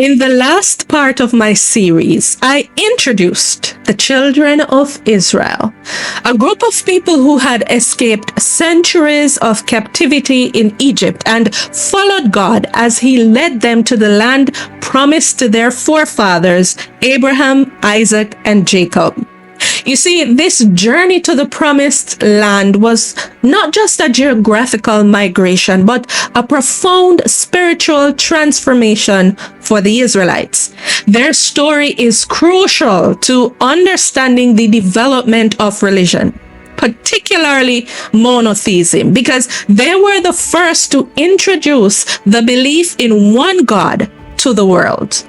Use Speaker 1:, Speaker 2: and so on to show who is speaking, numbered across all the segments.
Speaker 1: In the last part of my series, I introduced the children of Israel, a group of people who had escaped centuries of captivity in Egypt and followed God as he led them to the land promised to their forefathers, Abraham, Isaac, and Jacob. You see, this journey to the promised land was not just a geographical migration, but a profound spiritual transformation for the Israelites. Their story is crucial to understanding the development of religion, particularly monotheism, because they were the first to introduce the belief in one God to the world.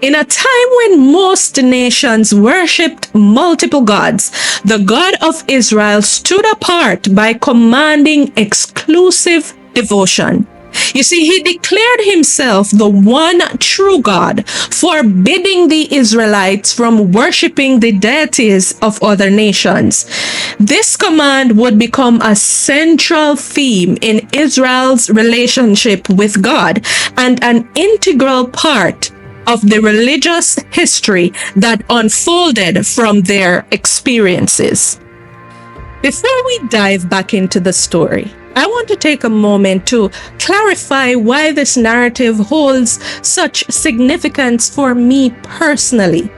Speaker 1: In a time when most nations worshipped multiple gods, the God of Israel stood apart by commanding exclusive devotion. You see, he declared himself the one true God, forbidding the Israelites from worshiping the deities of other nations. This command would become a central theme in Israel's relationship with God and an integral part of the religious history that unfolded from their experiences. Before we dive back into the story, I want to take a moment to clarify why this narrative holds such significance for me personally.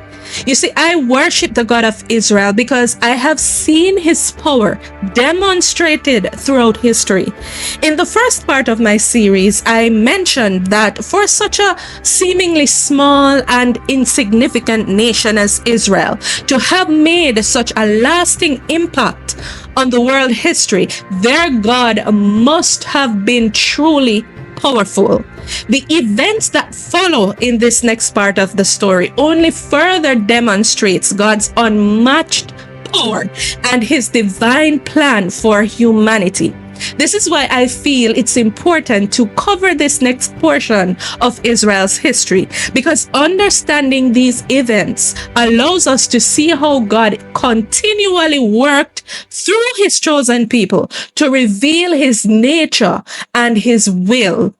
Speaker 1: You see, I worship the God of Israel because I have seen his power demonstrated throughout history. In the first part of my series, I mentioned that for such a seemingly small and insignificant nation as Israel to have made such a lasting impact on the world history, their God must have been truly powerful. The events that follow in this next part of the story only further demonstrates God's unmatched power and his divine plan for humanity. This is why I feel it's important to cover this next portion of Israel's history, because understanding these events allows us to see how God continually worked through his chosen people to reveal his nature and his will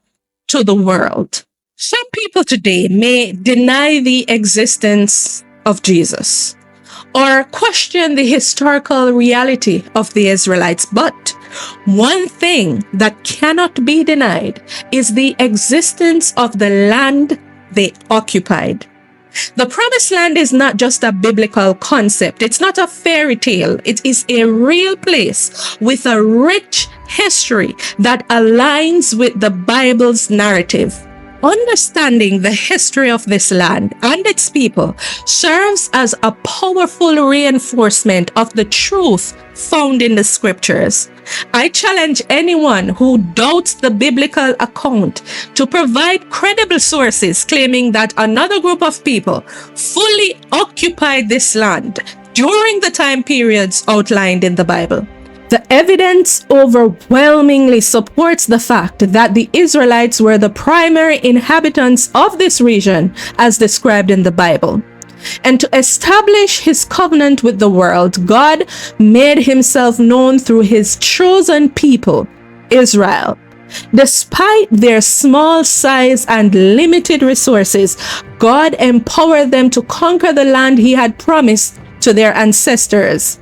Speaker 1: to the world. Some people today may deny the existence of Jesus or question the historical reality of the Israelites, but one thing that cannot be denied is the existence of the land they occupied. The promised land is not just a biblical concept. It's not a fairy tale. It is a real place with a rich history that aligns with the Bible's narrative. Understanding the history of this land and its people serves as a powerful reinforcement of the truth found in the scriptures. I challenge anyone who doubts the biblical account to provide credible sources claiming that another group of people fully occupied this land during the time periods outlined in the Bible. The evidence overwhelmingly supports the fact that the Israelites were the primary inhabitants of this region as described in the Bible. And to establish his covenant with the world, God made himself known through his chosen people, Israel. Despite their small size and limited resources, God empowered them to conquer the land he had promised to their ancestors.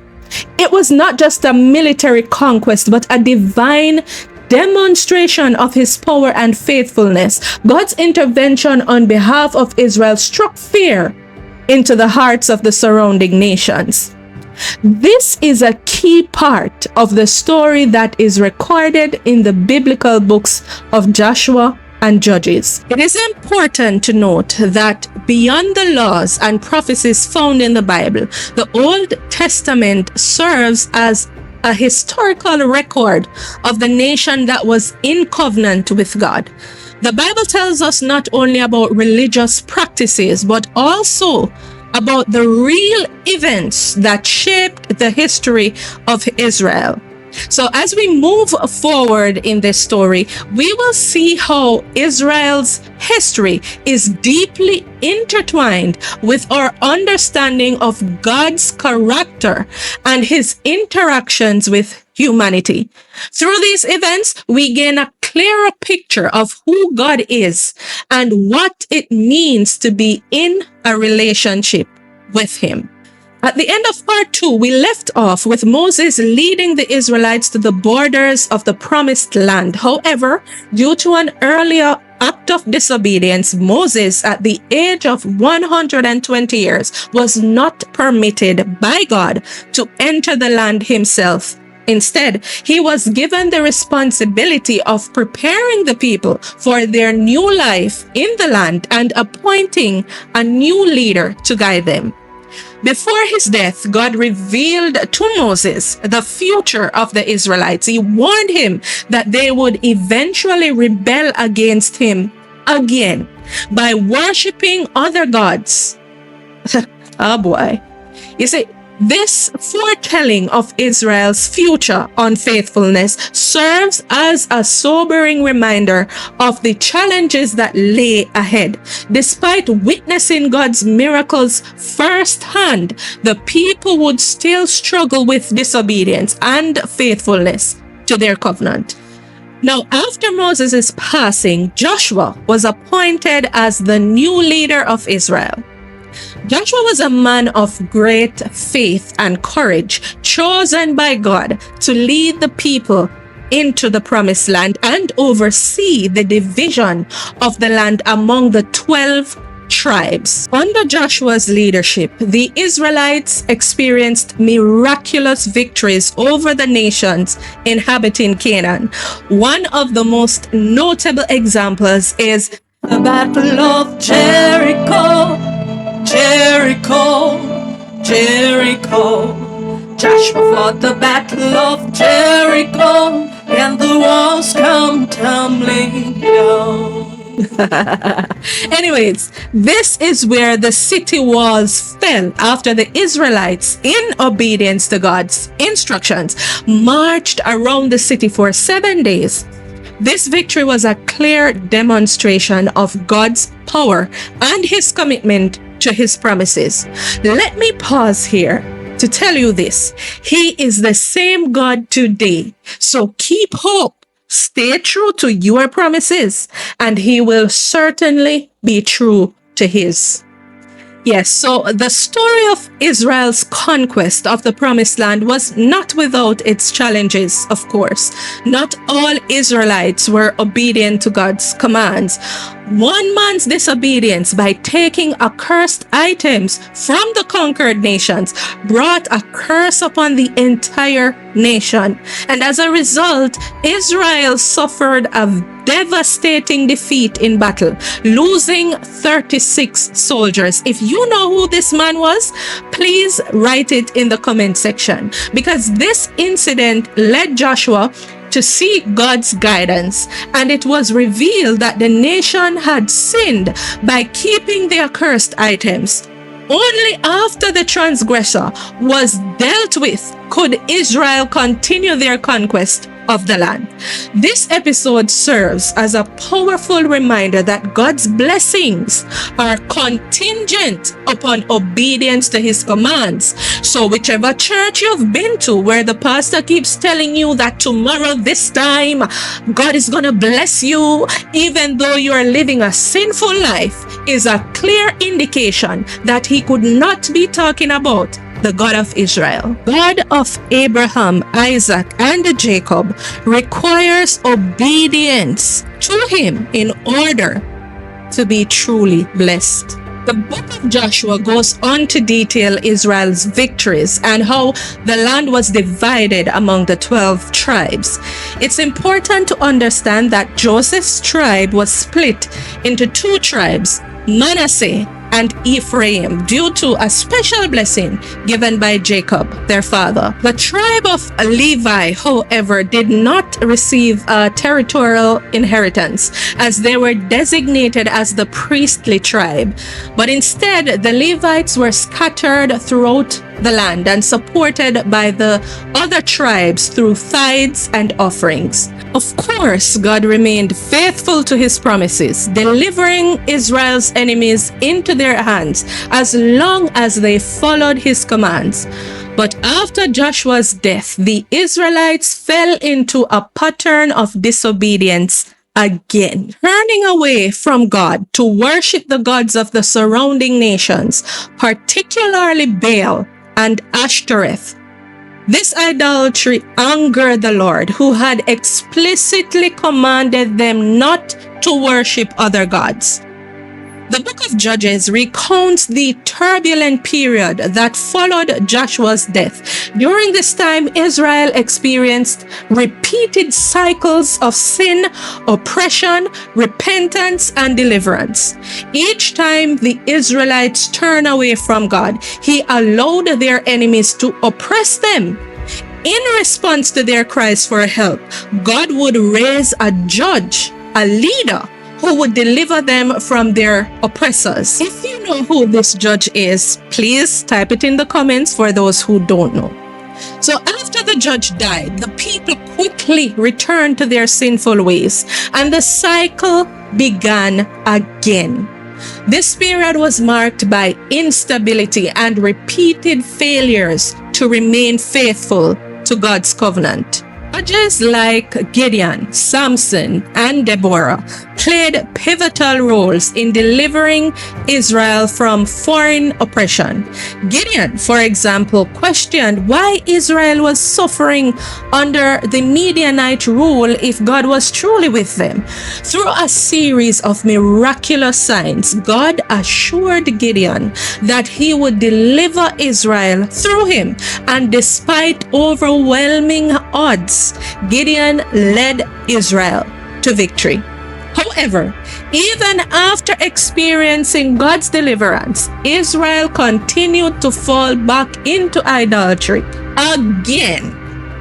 Speaker 1: It was not just a military conquest, but a divine demonstration of his power and faithfulness. God's intervention on behalf of Israel struck fear into the hearts of the surrounding nations. This is a key part of the story that is recorded in the biblical books of Joshua and Judges. It is important to note that beyond the laws and prophecies found in the Bible, the Old Testament serves as a historical record of the nation that was in covenant with God. The Bible tells us not only about religious practices, but also about the real events that shaped the history of Israel. So as we move forward in this story, we will see how Israel's history is deeply intertwined with our understanding of God's character and his interactions with humanity. Through these events, we gain a clearer picture of who God is and what it means to be in a relationship with him. At the end of part 2, we left off with Moses leading the Israelites to the borders of the promised land. However, due to an earlier act of disobedience, Moses, at the age of 120 years, was not permitted by God to enter the land himself. Instead, he was given the responsibility of preparing the people for their new life in the land and appointing a new leader to guide them. Before his death, God revealed to Moses the future of the Israelites. He warned him that they would eventually rebel against him again by worshiping other gods. Oh boy. You see, this foretelling of Israel's future unfaithfulness serves as a sobering reminder of the challenges that lay ahead. Despite witnessing God's miracles firsthand, the people would still struggle with disobedience and faithfulness to their covenant. Now, after Moses' passing, Joshua was appointed as the new leader of Israel. Joshua was a man of great faith and courage, chosen by God to lead the people into the promised land and oversee the division of the land among the 12 tribes. Under Joshua's leadership, the Israelites experienced miraculous victories over the nations inhabiting Canaan. One of the most notable examples is the Battle of Jericho. Jericho, Jericho. Joshua fought the Battle of Jericho, and the walls come tumbling down. Anyways, this is where the city walls fell after the Israelites, in obedience to God's instructions, marched around the city for 7 days. This victory was a clear demonstration of God's power and his commitment to his promises. Let me pause here to tell you this. He is the same God today. So keep hope. Stay true to your promises, and he will certainly be true to his. Yes, so the story of Israel's conquest of the promised land was not without its challenges, of course. Not all Israelites were obedient to God's commands. One man's disobedience by taking accursed items from the conquered nations brought a curse upon the entire nation. And as a result, Israel suffered a devastating defeat in battle, losing 36 soldiers. If you know who this man was, please write it in the comment section, because this incident led Joshua to seek God's guidance, and it was revealed that the nation had sinned by keeping the accursed items. Only after the transgressor was dealt with could Israel continue their conquest of the land. This episode serves as a powerful reminder that God's blessings are contingent upon obedience to his commands. So whichever church you've been to where the pastor keeps telling you that tomorrow this time God is going to bless you even though you are living a sinful life, is a clear indication that he could not be talking about the God of Israel. God of Abraham, Isaac, and Jacob requires obedience to him in order to be truly blessed. The book of Joshua goes on to detail Israel's victories and how the land was divided among the 12 tribes. It's important to understand that Joseph's tribe was split into 2 tribes, Manasseh and Ephraim, due to a special blessing given by Jacob, their father. The tribe of Levi, however, did not receive a territorial inheritance, as they were designated as the priestly tribe. But instead, the Levites were scattered throughout the land and supported by the other tribes through tithes and offerings. Of course, God remained faithful to his promises, delivering Israel's enemies into their hands as long as they followed his commands. But after Joshua's death, the Israelites fell into a pattern of disobedience again, turning away from God to worship the gods of the surrounding nations, particularly Baal and Ashtoreth. This idolatry angered the Lord, who had explicitly commanded them not to worship other gods. The book of Judges recounts the turbulent period that followed Joshua's death. During this time, Israel experienced repeated cycles of sin, oppression, repentance, and deliverance. Each time the Israelites turned away from God, he allowed their enemies to oppress them. In response to their cries for help, God would raise a judge, a leader, who would deliver them from their oppressors. If you know who this judge is, please type it in the comments for those who don't know. So after the judge died, the people quickly returned to their sinful ways, and the cycle began again. This period was marked by instability and repeated failures to remain faithful to God's covenant. Judges like Gideon, Samson, and Deborah played pivotal roles in delivering Israel from foreign oppression. Gideon, for example, questioned why Israel was suffering under the Midianite rule if God was truly with them. Through a series of miraculous signs, God assured Gideon that he would deliver Israel through him, and despite overwhelming odds, Gideon led Israel to victory. However, even after experiencing God's deliverance, Israel continued to fall back into idolatry again.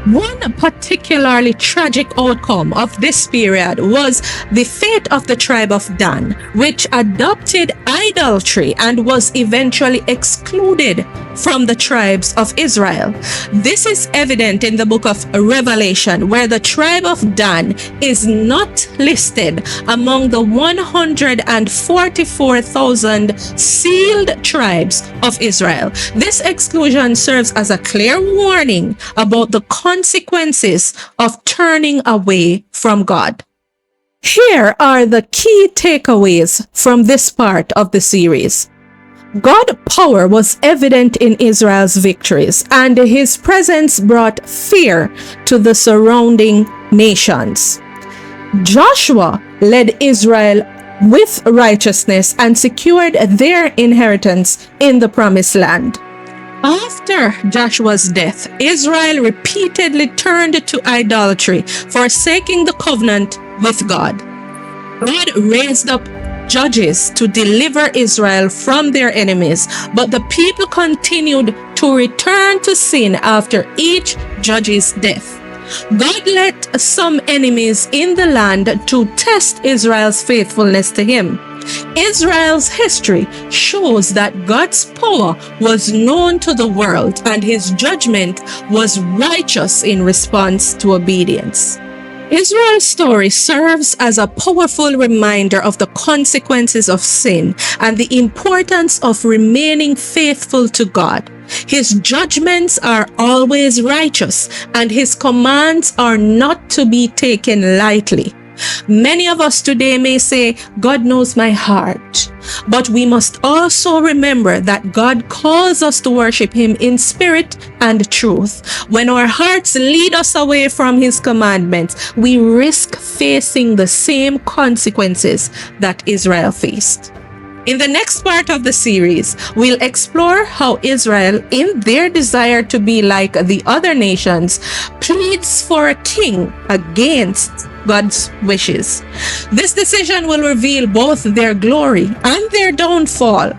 Speaker 1: One particularly tragic outcome of this period was the fate of the tribe of Dan, which adopted idolatry and was eventually excluded from the tribes of Israel. This is evident in the book of Revelation, where the tribe of Dan is not listed among the 144,000 sealed tribes of Israel. This exclusion serves as a clear warning about the consequences of turning away from God. Here are the key takeaways from this part of the series. God's power was evident in Israel's victories, and his presence brought fear to the surrounding nations. Joshua led Israel with righteousness and secured their inheritance in the promised land. After Joshua's death, Israel repeatedly turned to idolatry, forsaking the covenant with God. God raised up judges to deliver Israel from their enemies, but the people continued to return to sin after each judge's death. God let some enemies in the land to test Israel's faithfulness to him. Israel's history shows that God's power was known to the world, and his judgment was righteous in response to obedience. Israel's story serves as a powerful reminder of the consequences of sin and the importance of remaining faithful to God. His judgments are always righteous, and his commands are not to be taken lightly. Many of us today may say, God knows my heart. But we must also remember that God calls us to worship him in spirit and truth. When our hearts lead us away from his commandments, we risk facing the same consequences that Israel faced. In the next part of the series, we'll explore how Israel, in their desire to be like the other nations, pleads for a king against God's wishes. This decision will reveal both their glory and their downfall.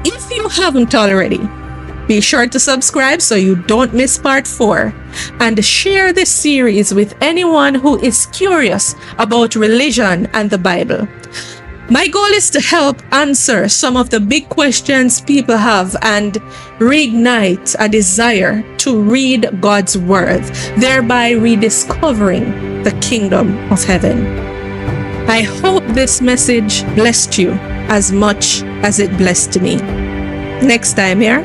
Speaker 1: If you haven't already, be sure to subscribe so you don't miss part 4, and share this series with anyone who is curious about religion and the Bible. My goal is to help answer some of the big questions people have and reignite a desire to read God's Word, thereby rediscovering the kingdom of heaven. I hope this message blessed you as much as it blessed me. Next time here,